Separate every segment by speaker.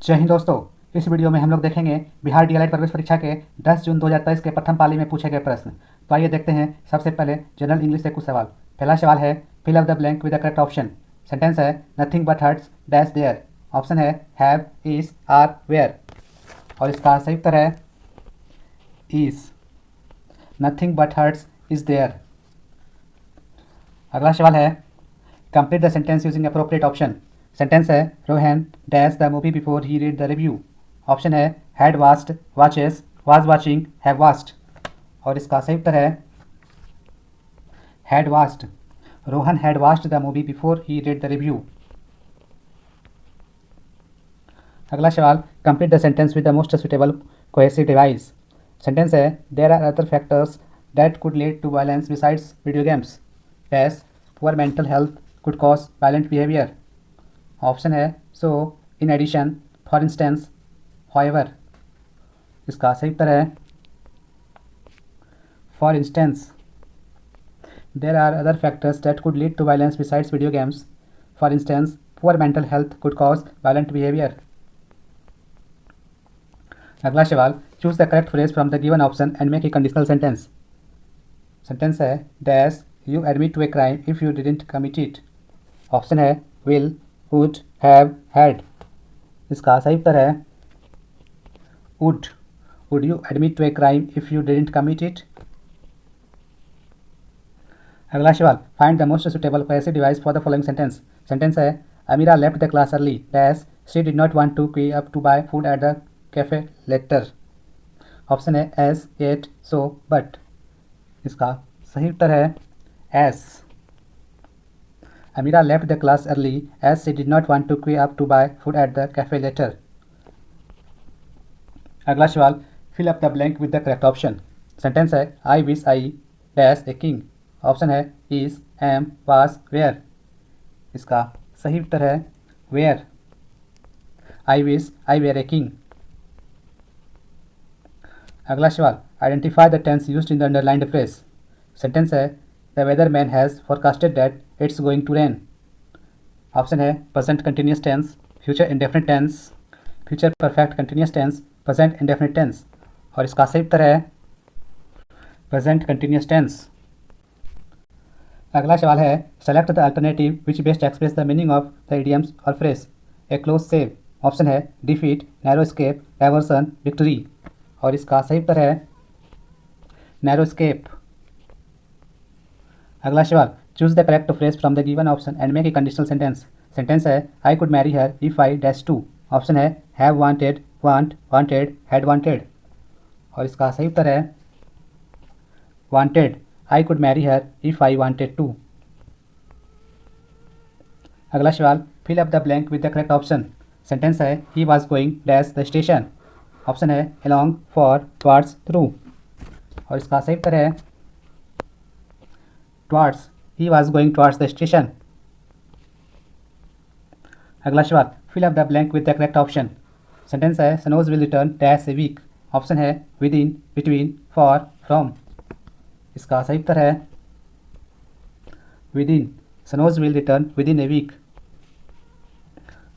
Speaker 1: जय हिंद दोस्तों। इस वीडियो में हम लोग देखेंगे बिहार डीएलएड प्रवेश परीक्षा के 10 जून 2023 के प्रथम पाली में पूछे गए प्रश्न। तो आइए देखते हैं। सबसे पहले जनरल इंग्लिश से कुछ सवाल। पहला सवाल है fill up the blank with the correct option. Sentence है nothing but hurts dash there. Option है हैव, इज, आर, वेयर। और इसका सही उत्तर है is. Nothing but hurts is there. अगला सवाल है complete the sentence using appropriate option. Sentence है Rohan dash the movie before he read the review. Option है had watched, watches, was watching, have watched. और इसका सही उत्तर है had watched. Rohan had watched the movie before he read the review. अगला सवाल complete the sentence with the most suitable cohesive device. Sentence है there are other factors that could lead to violence besides video games dash poor mental health could cause violent behaviour. Option है so, in addition, for instance, however. इसका सही उत्तर है for instance. There are other factors that could lead to violence besides video games. For instance poor mental health could cause violent behaviour. अगला सवाल choose the correct phrase from the given option and make a conditional sentence. Sentence है dash you admit to a crime if you didn't commit it. Option है will, would, have, had. इसका सही उत्तर है would. Would you admit to a crime if you didn't commit it. अगला सवाल find the most suitable cohesive device for the following sentence. Sentence है Amira left the class early dash she did not want to queue up to buy food at the cafe later. Option है as, at, so, but. इसका सही उत्तर है as. Amira left the class early as she did not want to queue up to buy food at the cafe later. अगला सवाल fill up the blank with the correct option. Sentence है I wish I dash a king. Option है is, am, was, were. इसका सही उत्तर है were. I wish I were a king. अगला सवाल identify the tense used in the underlined phrase. Sentence है the weather man has forecasted that it's going to rain. Option है present continuous tense, future indefinite tense, future perfect continuous tense, present indefinite tense. और इसका सही उत्तर है present continuous tense. अगला सवाल है select the alternative which best express the meaning of the idioms और phrase a close shave. Option है defeat, narrow escape, diversion, victory. और इसका सही उत्तर है नैरो स्केप। अगला सवाल choose the correct phrase from the given option and make a conditional sentence. Sentence है I could marry her if I dash to. Option है have wanted, want, wanted, had wanted. और इसका सही उत्तर है wanted. I could marry her if I wanted to. अगला सवाल fill up the blank with the correct option. Sentence है he was going dash the station. Option है along, for, towards, through. और इसका सही उत्तर है towards. He was going towards the station. अगला सवाल fill up the blank with the correct option. Sentence है Sanoj will return dash a week. Option है within, between, for, from. इसका सही उत्तर है within. Sanoj will return within a week.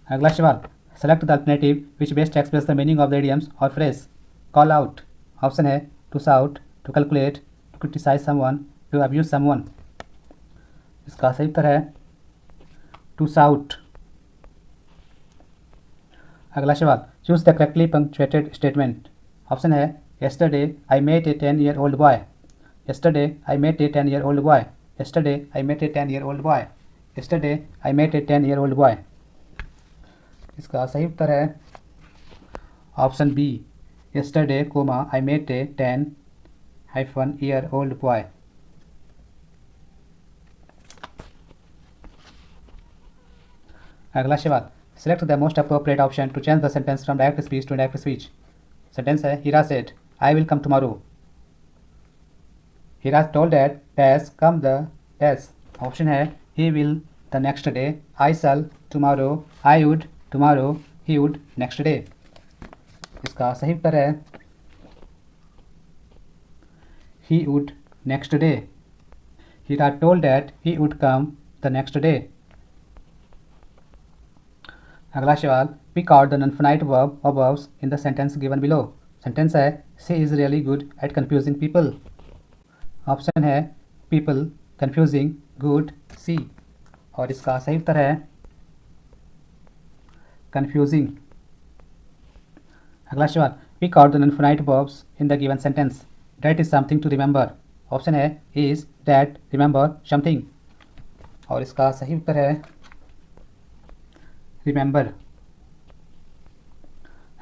Speaker 1: अगला सवाल select the alternative which best express the meaning of the idioms और phrase call out. Option है to shout, to calculate, to criticize someone, to abuse someone. इसका सही उत्तर है to shout. अगला सवाल choose the correctly punctuated statement. Option है yesterday I met a 10-year-old boy। yesterday I met a 10-year-old boy। yesterday I met a 10-year-old boy। yesterday I met a 10-year-old boy। इसका सही उत्तर है option B yesterday, I met a 10-year-old boy। अगला सवाल select the most appropriate option to change the sentence from direct speech to indirect speech. Sentence है Hira said I will come tomorrow. Hira told that dash come the dash. Option है he will the next day, I shall tomorrow, I would tomorrow, he would next day. इसका सही उत्तर है he would next day. Heera told that he would come the next day. अगला सवाल, pick out the non-finite verb और verbs in the sentence given below. Sentence है, she is really good at confusing people. Option है people, confusing, good, C. और इसका सही उत्तर है कन्फ्यूजिंग। अगला सवाल, pick out the non-finite verbs in the given sentence. That is something to remember. Option है इज, दैट, रिमेंबर, समथिंग। और इसका सही उत्तर है रिमेंबर।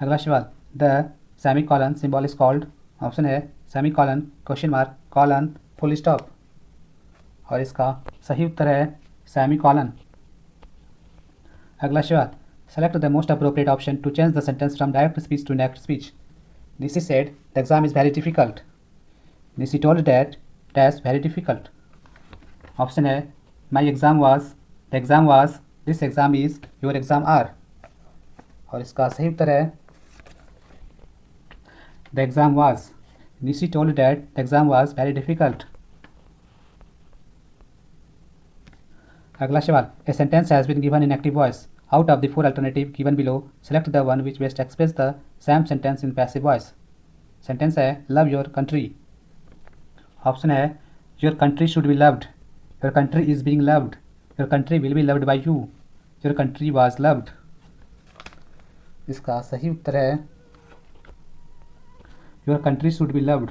Speaker 1: अगला सवाल, the semicolon symbol is called. Option है semicolon, question mark, colon, full stop. और इसका सही उत्तर है सेमीकोलन। अगला सवाल, select the most appropriate option to change the sentence from direct speech to indirect speech. Nishi said the exam is very difficult. Nishi told that dash very difficult. Option है my exam was, the exam was, this exam is, your exam are. और इसका सही उत्तर है the exam was. Nishi told that the exam was very difficult. अगला सवाल, a sentence has been given in active voice. Out of the 4 alternative given below select the one which best express the same sentence in passive voice. Sentence है love your country. Option है your country should be loved, your country is being loved, your country will be loved by you, your country was loved. इसका सही उत्तर है your country should be loved.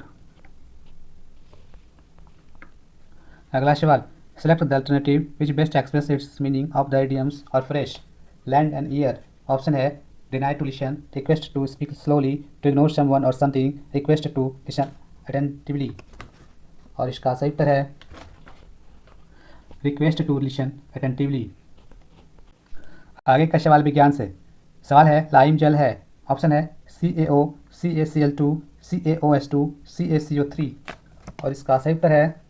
Speaker 1: अगला सवाल, select the alternative which best express its meaning of the idioms और fresh. Lend an ear. Option है deny to listen, request to speak slowly, to ignore someone और something, request to listen attentively. और इसका सही उत्तर है request to listen attentively. आगे का सवाल विज्ञान से। सवाल है लाइम जल है। ऑप्शन है CaO, CaCl2, CaOS2, CaCO3। और इसका सही उत्तर है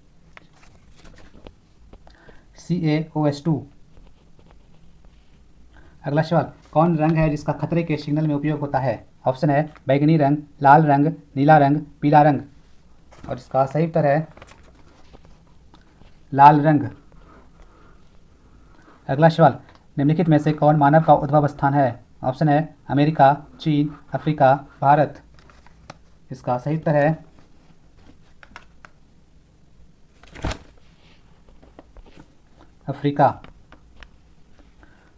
Speaker 1: CaOS2। अगला सवाल, कौन रंग है जिसका खतरे के सिग्नल में उपयोग होता है। ऑप्शन है बैंगनी रंग, लाल रंग, नीला रंग, पीला रंग। और इसका सही उत्तर है लाल रंग। अगला सवाल, निम्नलिखित में से कौन मानव का उद्भव स्थान है। ऑप्शन है अमेरिका, चीन, अफ्रीका, भारत। इसका सही उत्तर है अफ्रीका।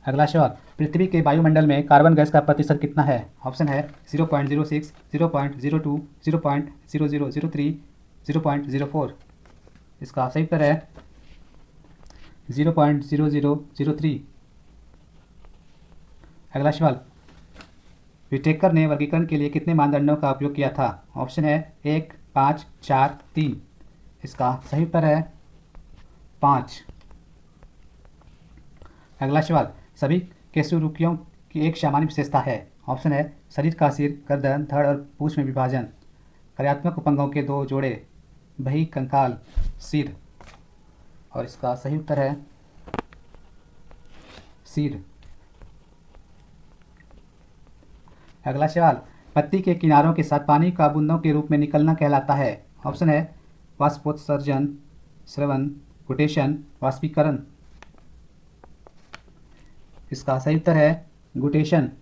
Speaker 1: अगला सवाल, पृथ्वी के वायुमंडल में कार्बन गैस का प्रतिशत कितना है। ऑप्शन है 0.06, 0.02, 0.0003, 0.04। इसका सही उत्तर है 0.0003। अगला सवाल, विटेकर ने वर्गीकरण के लिए कितने मानदंडों का उपयोग किया था। ऑप्शन है 1, 5, 4, 3। इसका सही उत्तर है 5। अगला सवाल, सभी कशेरुकियों की एक सामान्य विशेषता है। ऑप्शन है शरीर का सिर, गर्दन, धड़ और पूंछ में विभाजन, कार्यात्मक उपअंगों के 2 जोड़े, बही कंकाल, सिर। और इसका सही उत्तर है सिर। अगला सवाल, पत्ती के किनारों के साथ पानी का बूंदों के रूप में निकलना कहलाता है। ऑप्शन है वाष्पोत्सर्जन, स्रवण, गुटेशन, वाष्पीकरण। इसका सही उत्तर है गुटेशन।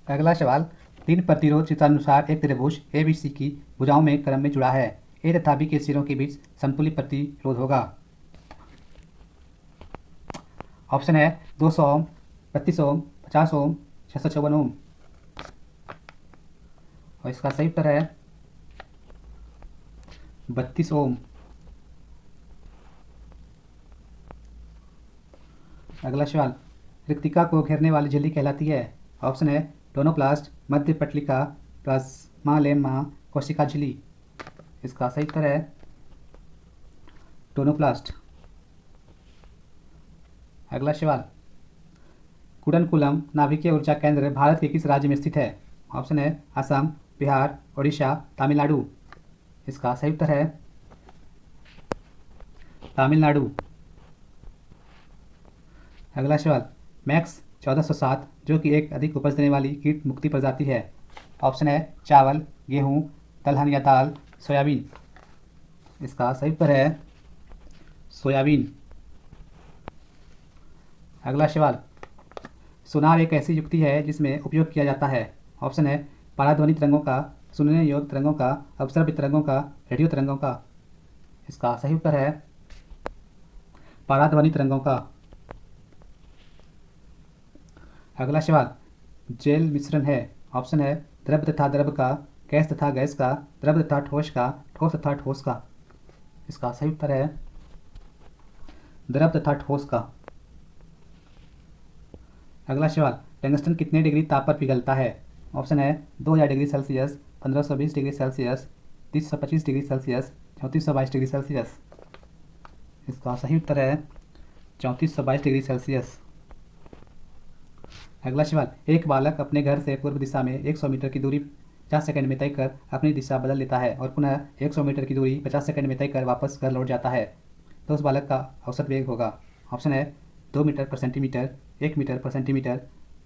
Speaker 1: अगला सवाल, 3 प्रतिरोध चित्रानुसार एक त्रिभुज ABC की भुजाओं में क्रम में जुड़ा है। A तथा B के सिरों के बीच समतुल्य प्रतिरोध होगा। ऑप्शन है 200 ओम, 32 ओम, 50 ओम, 654 ओम। और इसका सही उत्तर है 32 ओम। अगला सवाल, रिक्तिका को घेरने वाली झिल्ली कहलाती है। ऑप्शन है टोनोप्लास्ट, मध्य पटलिका, प्लाज्मा लेमा, कोशिका झिल्ली। इसका सही उत्तर है टोनोप्लास्ट। अगला सवाल, कुडनकुलम नाभिकीय ऊर्जा केंद्र भारत के किस राज्य में स्थित है। ऑप्शन है असम, बिहार, उड़ीसा, तमिलनाडु। इसका सही उत्तर है तमिलनाडु। अगला सवाल, मैक्स 1407 जो कि एक अधिक उपज देने वाली कीट मुक्ति प्रजाति है। ऑप्शन है चावल, गेहूं, दलहन या दाल, सोयाबीन। इसका सही उत्तर है सोयाबीन। अगला सवाल, सोनार एक ऐसी युक्ति है जिसमें उपयोग किया जाता है। ऑप्शन है पराध्वनि तरंगों का, सुनने योग्य तरंगों का, अपसर्पित तरंगों का, रेडियो तरंगों का। इसका सही उत्तर है पराध्वनि तरंगों का। अगला सवाल, जेल मिश्रण है। ऑप्शन है द्रव तथा द्रव का, गैस तथा गैस का, द्रव तथा ठोस का, ठोस तथा ठोस का। इसका सही उत्तर है द्रव तथा ठोस का। अगला सवाल, टंगस्टन कितने डिग्री ताप पर पिघलता है? ऑप्शन है 2000 degree Celsius, 1520 degree Celsius, 325 degree Celsius, 3422 degree Celsius. इसका सही उत्तर है 3422 डिग्री सेल्सियस। अगला सवाल, एक बालक अपने घर से पूर्व दिशा में 100 मीटर की दूरी 50 सेकंड में तय कर अपनी दिशा बदल लेता है और पुनः 100 मीटर की दूरी 50 सेकंड में तय कर वापस घर लौट जाता है, तो उस बालक का औसत वेग होगा। ऑप्शन है 2 मीटर पर सेंटीमीटर, 1 मीटर पर सेंटीमीटर,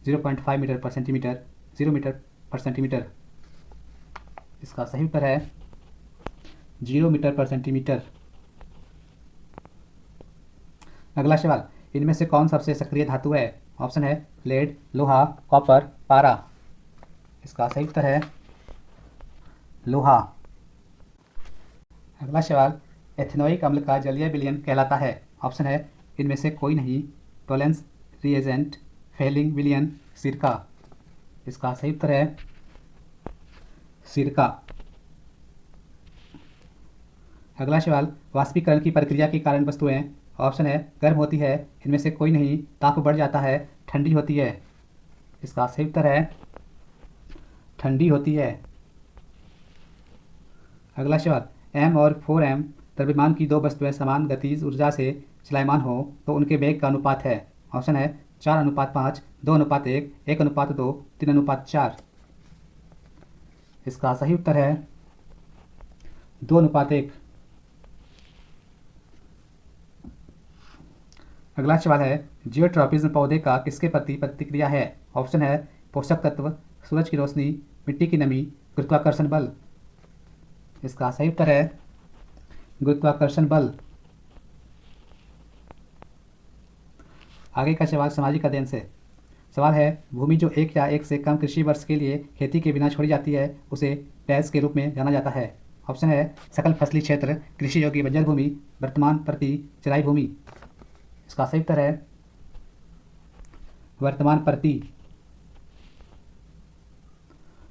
Speaker 1: 0.5 मीटर पर सेंटीमीटर, 0 मीटर पर सेंटीमीटर। इसका सही उत्तर है 0 मीटर पर सेंटीमीटर। अगला सवाल, इनमें से कौन सबसे सक्रिय धातु है? ऑप्शन है लेड, लोहा, कॉपर, पारा। इसका सही उत्तर है लोहा। अगला सवाल, एथेनोइक अम्ल का जलीय विलयन कहलाता है। ऑप्शन है इनमें से कोई नहीं, टोलेंस रिएजेंट, फेलिंग विलयन, सिरका। इसका सही उत्तर है सिरका। अगला सवाल, वाष्पीकरण की प्रक्रिया के कारण वस्तुएं, ऑप्शन है गर्म होती है, इनमें से कोई नहीं, ताप बढ़ जाता है, ठंडी होती है। इसका सही उत्तर है ठंडी होती है। अगला सवाल, m और 4m द्रव्यमान की दो वस्तुएं समान गतिज ऊर्जा से चलायमान हो तो उनके वेग का अनुपात है। ऑप्शन है 4:5, 2:1, 1:2, 3:4। इसका सही उत्तर है 2:1। अगला सवाल है, जियोट्रॉपिज्म पौधे का किसके प्रति प्रतिक्रिया है? ऑप्शन है पोषक तत्व, सूरज की रोशनी, मिट्टी की नमी, गुरुत्वाकर्षण बल। इसका सही उत्तर है गुरुत्वाकर्षण बल। आगे का सवाल सामाजिक अध्ययन से। सवाल है, भूमि जो एक या एक से कम कृषि वर्ष के लिए खेती के बिना छोड़ी जाती है उसे डैश के रूप में जाना जाता है। ऑप्शन है सकल फसली क्षेत्र, कृषि योग्य बंजर भूमि, वर्तमान प्रति चराई भूमि। इसका सही उत्तर है वर्तमान प्रति।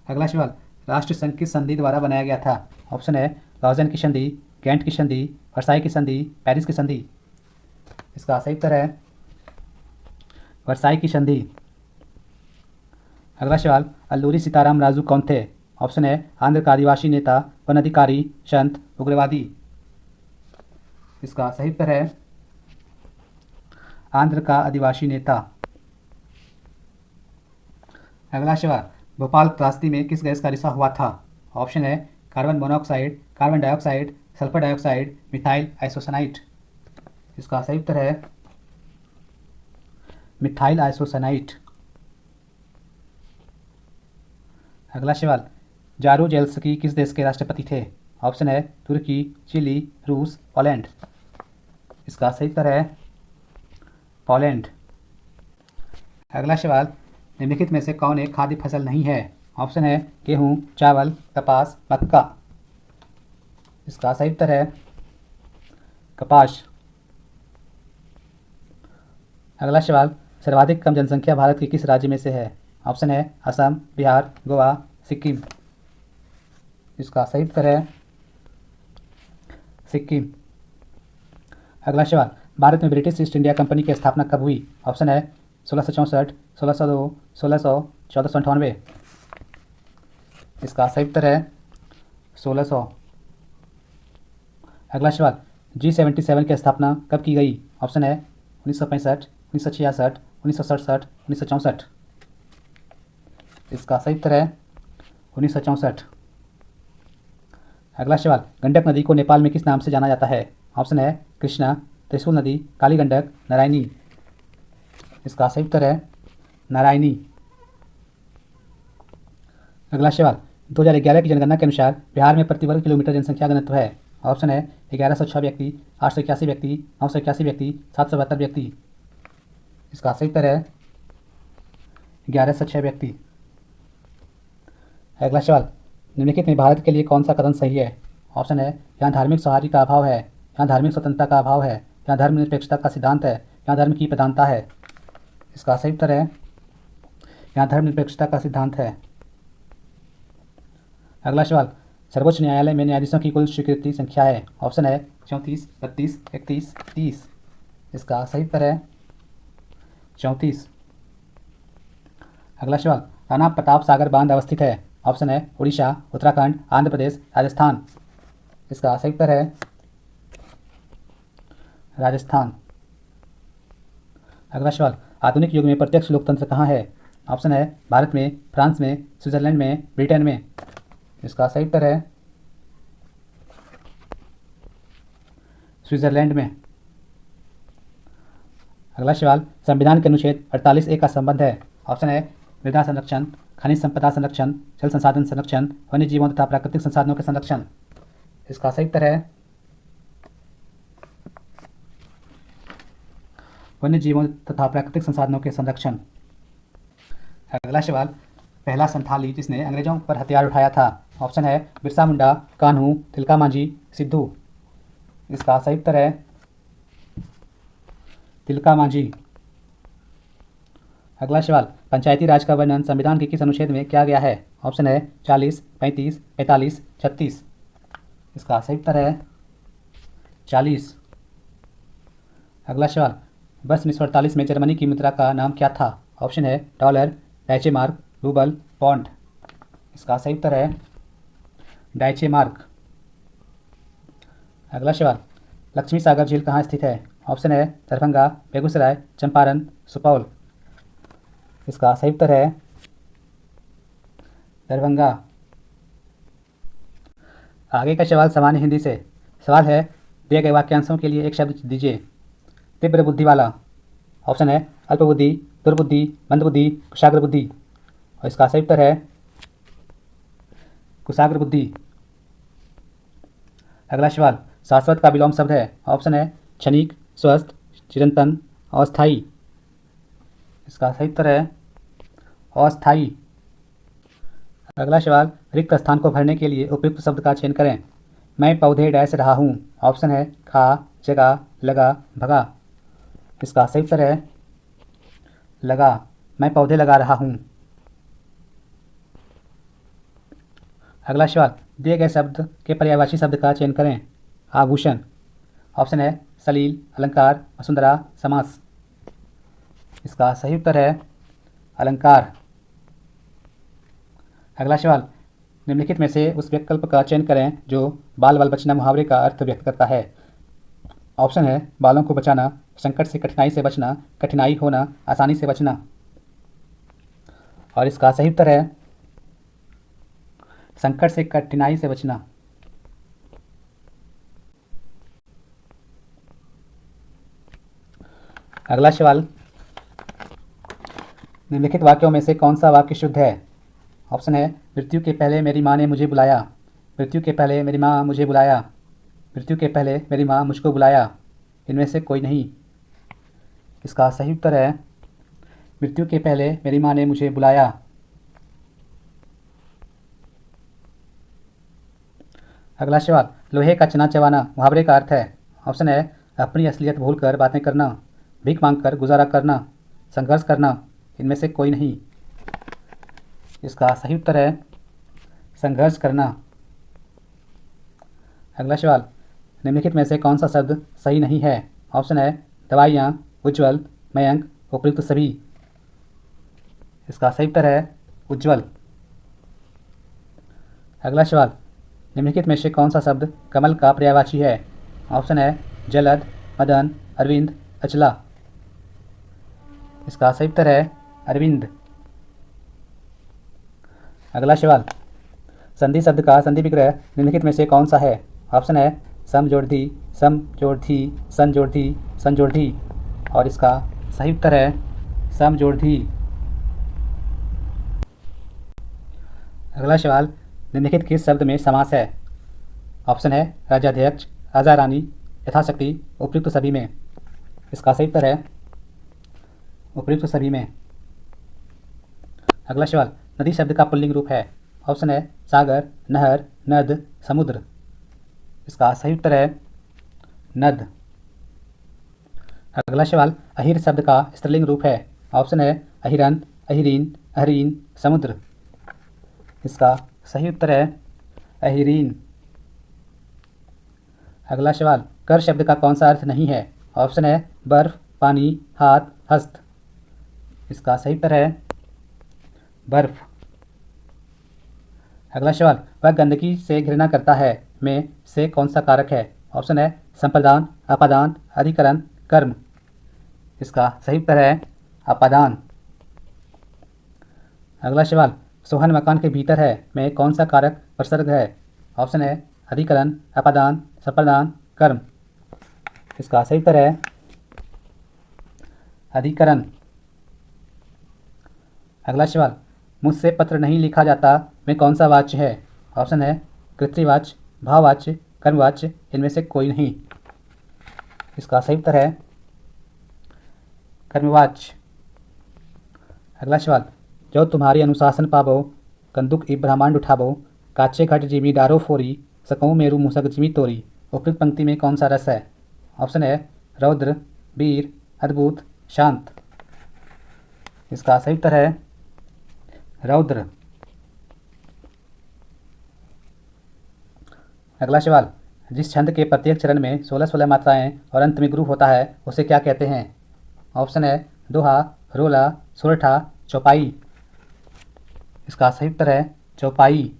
Speaker 1: अगला सवाल, राष्ट्र संघ किस संधि द्वारा बनाया गया था? ऑप्शन है लॉज़न की संधि, गेंट की संधि, वर्साई की संधि, पेरिस की संधि। इसका सही उत्तर है वर्साई की संधि। अगला सवाल, अल्लूरी सीताराम राजू कौन थे? ऑप्शन है आंध्र का आदिवासी नेता, वन अधिकारी, संत, उग्रवादी। इसका सही उत्तर है आंध्र का आदिवासी नेता। अगला सवाल, भोपाल त्रासदी में किस गैस का रिसाव हुआ था? ऑप्शन है carbon monoxide, carbon dioxide, sulphur dioxide, methyl isocyanide. इसका सही उत्तर है मिथाइल आइसोसाइनाइड। अगला सवाल, जारूजेल्स्की किस देश के राष्ट्रपति थे? ऑप्शन है तुर्की, चिली, रूस, पोलैंड। इसका सही उत्तर है पोलैंड। अगला सवाल, निम्नलिखित में से कौन एक खाद्य फसल नहीं है? ऑप्शन है गेहूँ, चावल, कपास, मक्का। इसका सही उत्तर है कपास। अगला सवाल, सर्वाधिक कम जनसंख्या भारत के किस राज्य में से है? ऑप्शन है असम, बिहार, गोवा, सिक्किम। इसका सही उत्तर है सिक्किम। अगला सवाल, भारत में ब्रिटिश ईस्ट इंडिया कंपनी की स्थापना कब हुई? ऑप्शन है 1664, 1602, 1600, 1498। इसका सही उत्तर है 1600। अगला सवाल, G77 की स्थापना कब की गई? ऑप्शन है 1965, 1966, 1967, 1964। इसका सही उत्तर है 1964। अगला सवाल, गंडक नदी को नेपाल में किस नाम से जाना जाता है? ऑप्शन है कृष्णा, त्रिशूल नदी, काली गंडक, नारायणी। इसका सही उत्तर है नारायणी। अगला सवाल, 2011 की जनगणना के अनुसार बिहार में प्रति वर्ग किलोमीटर जनसंख्या घनत्व है। ऑप्शन है 1106 व्यक्ति, 881 व्यक्ति, 981 व्यक्ति, 772 व्यक्ति। इसका सही उत्तर है 11 से 6 व्यक्ति। अगला सवाल, निम्नलिखित में भारत के लिए कौन सा कथन सही है? ऑप्शन है यहाँ धार्मिक सौहार्द का अभाव है, यहाँ धार्मिक स्वतंत्रता का अभाव है, यहाँ धर्मनिरपेक्षता का सिद्धांत है, यहाँ धर्म की प्रधानता है। इसका सही उत्तर है यहाँ धर्मनिरपेक्षता का सिद्धांत है। अगला सवाल, सर्वोच्च न्यायालय में न्यायाधीशों की कुल स्वीकृति संख्या है? ऑप्शन है 34, 32, 31, 30। इसका सही उत्तर है 34। अगला सवाल, राणा प्रताप सागर बांध अवस्थित है? ऑप्शन है उड़ीसा, उत्तराखंड, आंध्र प्रदेश, राजस्थान। इसका सही उत्तर है राजस्थान। अगला सवाल, आधुनिक युग में प्रत्यक्ष लोकतंत्र कहाँ है? ऑप्शन है भारत में, फ्रांस में, स्विट्जरलैंड में, ब्रिटेन में। इसका सही उत्तर है स्विट्जरलैंड में। अगला सवाल, संविधान के अनुच्छेद 48A का संबंध है? ऑप्शन है मृदा संरक्षण, खनिज संपदा संरक्षण, जल संसाधन संरक्षण, वन्य जीवों तथा प्राकृतिक संसाधनों के संरक्षण। इसका सही उत्तर है वन्य जीवों तथा प्राकृतिक संसाधनों के संरक्षण। अगला सवाल, पहला संथाली जिसने अंग्रेजों पर हथियार उठाया था? ऑप्शन है बिरसा मुंडा, कान्हू, तिलका मांझी, सिद्धू। इसका सही उत्तर है तिलका मांझी। अगला सवाल, पंचायती राज का वर्णन संविधान के किस अनुच्छेद में किया गया है? ऑप्शन है 40, 35, 45, 36। इसका सही उत्तर है 40। अगला सवाल, वर्ष 1948 में जर्मनी की मुद्रा का नाम क्या था? ऑप्शन है डॉलर, डाइचे मार्क, रूबल, पॉन्ड। इसका सही उत्तर है डाइचे मार्क। अगला सवाल, लक्ष्मी सागर झील कहाँ स्थित है? ऑप्शन है दरभंगा, बेगूसराय, चंपारण, सुपौल। इसका सही उत्तर है दरभंगा। आगे का सवाल सामान्य हिंदी से। सवाल है दिए गए वाक्यांशों के लिए एक शब्द दीजिए। तीव्र बुद्धि वाला। ऑप्शन है अल्पबुद्धि, दुर्बुद्धि, मंदबुद्धि, कुशाग्र बुद्धि। और इसका सही उत्तर है कुशाग्र बुद्धि। अगला सवाल, शाश्वत का विलोम शब्द है? ऑप्शन है क्षणिक, स्वस्थ, चिरंतन, अस्थायी। इसका सही उत्तर है अस्थायी। अगला सवाल, रिक्त स्थान को भरने के लिए उपयुक्त शब्द का चयन करें। मैं पौधे डैश रहा हूँ। ऑप्शन है खा, जगा, लगा, भगा। इसका सही उत्तर है लगा। मैं पौधे लगा रहा हूँ। अगला सवाल, दिए गए शब्द के पर्यायवाची शब्द का चयन करें। आभूषण। ऑप्शन है सलील, अलंकार, वसुंधरा, समास। इसका सही उत्तर है अलंकार। अगला सवाल, निम्नलिखित में से उस विकल्प का चयन करें जो बाल बाल बचना मुहावरे का अर्थ व्यक्त करता है। ऑप्शन है बालों को बचाना, संकट से कठिनाई से बचना, कठिनाई होना, आसानी से बचना। और इसका सही उत्तर है संकट से कठिनाई से बचना। अगला सवाल, निम्नलिखित वाक्यों में से कौन सा वाक्य शुद्ध है? ऑप्शन है मृत्यु के पहले मेरी माँ ने मुझे बुलाया, मृत्यु के पहले मेरी माँ मुझे बुलाया, मृत्यु के पहले मेरी माँ मुझको बुलाया। इनमें से कोई नहीं। इसका सही उत्तर है मृत्यु के पहले मेरी माँ ने मुझे बुलाया। अगला सवाल, लोहे का चना चबाना मुहावरे का अर्थ है? ऑप्शन है अपनी असलियत भूलकर बातें करना, भीख मांगकर गुजारा करना, संघर्ष करना। इनमें से कोई नहीं। इसका सही उत्तर है संघर्ष करना। अगला सवाल, निम्नलिखित में से कौन सा शब्द सही नहीं है? ऑप्शन है दवाइयाँ, उज्ज्वल, मयंक, उपयुक्त सभी। इसका सही उत्तर है उज्ज्वल। अगला सवाल, निम्नलिखित में से कौन सा शब्द कमल का पर्यायवाची है? ऑप्शन है जलद, मदन, अरविंद, अचला। इसका सही उत्तर है अरविंद। अगला सवाल, संधि शब्द का संधि विग्रह निम्नलिखित में से कौन सा है? ऑप्शन है सम जोड़ धी, सम जोड़ थी, सन जोड़ धी, सन जोड़ धी। और इसका सही उत्तर है सम जोड़ धी। अगला सवाल, निम्नलिखित किस शब्द में समास है? ऑप्शन है राजाध्यक्ष, राजा रानी, यथाशक्ति, उपयुक्त सभी में। इसका सही उत्तर है उपयुक्त सभी में। अगला सवाल, नदी शब्द का पुल्लिंग रूप है। ऑप्शन है सागर, नहर, नद, समुद्र। इसका सही उत्तर है नद। अगला सवाल, अहिर शब्द का स्त्रीलिंग रूप है। ऑप्शन है अहिरन, अहिरीन, अहरीन, समुद्र। इसका सही उत्तर है अहिरीन। अगला सवाल, कर शब्द का कौन सा अर्थ नहीं है। ऑप्शन है बर्फ, पानी, हाथ, हस्त। इसका सही उत्तर है बर्फ। अगला सवाल, वह गंदगी से घृणा करता है में से कौन सा कारक है। ऑप्शन है संप्रदान, अपादान, अधिकरण, कर्म। इसका सही उत्तर है अपादान। अगला सवाल, सोहन मकान के भीतर है में कौन सा कारक प्रसर्ग है। ऑप्शन है अधिकरण, अपादान, संप्रदान, कर्म। इसका सही उत्तर है अधिकरण। अगला सवाल, मुझसे पत्र नहीं लिखा जाता में कौन सा वाच्य है। ऑप्शन है कृत्रिवाच्य, भाववाच्य, कर्मवाच्य, इनमें से कोई नहीं। इसका सही उत्तर है कर्मवाच्य। अगला सवाल, जो तुम्हारी अनुशासन पाबो, कंदुक ई ब्रह्मांड उठाबो, काचे घट जिमी डारो फोरी, सकऊँ मेरू मूसक जिमी तोरी। उपयुक्त पंक्ति में कौन सा रस है। ऑप्शन है रौद्र, वीर, अद्भुत, शांत। इसका सही उत्तर है रौद्र। अगला सवाल, जिस छंद के प्रत्येक चरण में 16-16 मात्राएं और अंत में ग्रुप होता है उसे क्या कहते हैं। ऑप्शन है दोहा, रोला, सोरठा, चौपाई। इसका सही उत्तर है चौपाई।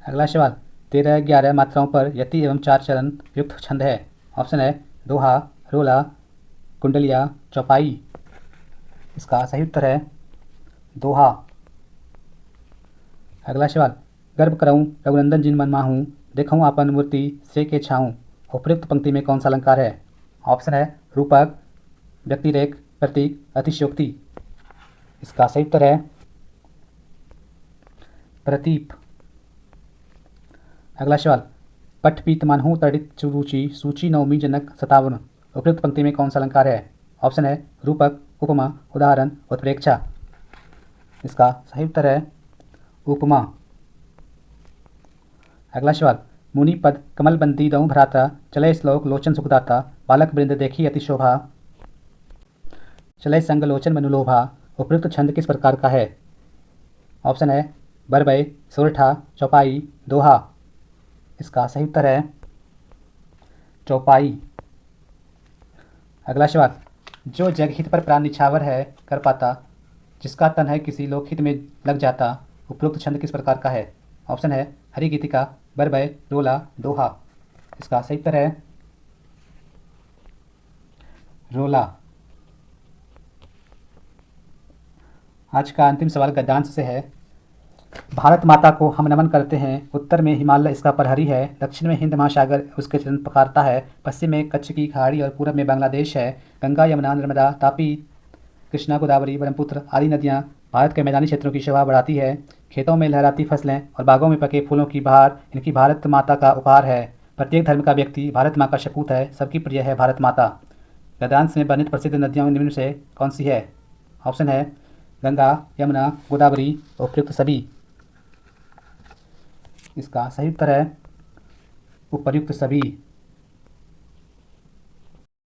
Speaker 1: अगला सवाल, 13-11 मात्राओं पर यति एवं 4 चरण युक्त छंद है। ऑप्शन है दोहा, रोला, कुंडलिया, चौपाई। इसका सही उत्तर है दोहा। अगला सवाल, गर्भ करऊँ रघुनंदन जिन मन माहूँ, देखूँ आपन मूर्ति से के छाऊँ। उपयुक्त पंक्ति में कौन सा अलंकार है। ऑप्शन है रूपक, व्यक्तिरेख, प्रतीक, अतिशयोक्ति। इसका सही उत्तर है प्रतीप। अगला सवाल, पट पीत मानहूँ तड़ित रुचि, सूची नवमी जनक सतावन। उपयुक्त पंक्ति में कौन सा अलंकार है। ऑप्शन है रूपक, उपमा, उदाहरण, उत्प्रेक्षा। इसका सही उत्तर है उपमा। अगला सवाल, मुनि पद कमलबंदी दऊँ भ्राता, चले श्लोक लोचन सुखदाता, बालक वृंद देखी अति शोभा, चले संग लोचन मनुलोभा। उपयुक्त छंद किस प्रकार का है। ऑप्शन है बरबय, सोरठा, चौपाई, दोहा। इसका सही उत्तर है चौपाई। अगला सवाल, जो जगहित पर प्राण निछावर है कर पाता, जिसका तन है किसी लोकहित में लग जाता। उपयुक्त छंद किस प्रकार का है। ऑप्शन है हरिगीतिका, बरबय, रोला, दोहा। इसका सही उत्तर है रोला। आज का अंतिम सवाल गद्यांश से है। भारत माता को हम नमन करते हैं। उत्तर में हिमालय इसका प्रहरी है, दक्षिण में हिंद महासागर उसके चरण पखारता है, पश्चिम में कच्छ की खाड़ी और पूरब में बांग्लादेश है। गंगा, यमुना, नर्मदा, तापी, कृष्णा, गोदावरी, ब्रह्मपुत्र आदि नदियाँ भारत के मैदानी क्षेत्रों की शोभा बढ़ाती है। खेतों में लहराती फसलें और बागों में पके फूलों की बहार इनकी भारत माता का उपहार है। प्रत्येक धर्म का व्यक्ति भारत माँ का शपूत है, सबकी प्रिय है भारत माता। गद्यांश में वर्णित प्रसिद्ध नदियाँ निम्न से कौन सी है। ऑप्शन है गंगा, यमुना, गोदावरी, उपयुक्त सभी। इसका सही उत्तर है उपर्युक्त सभी।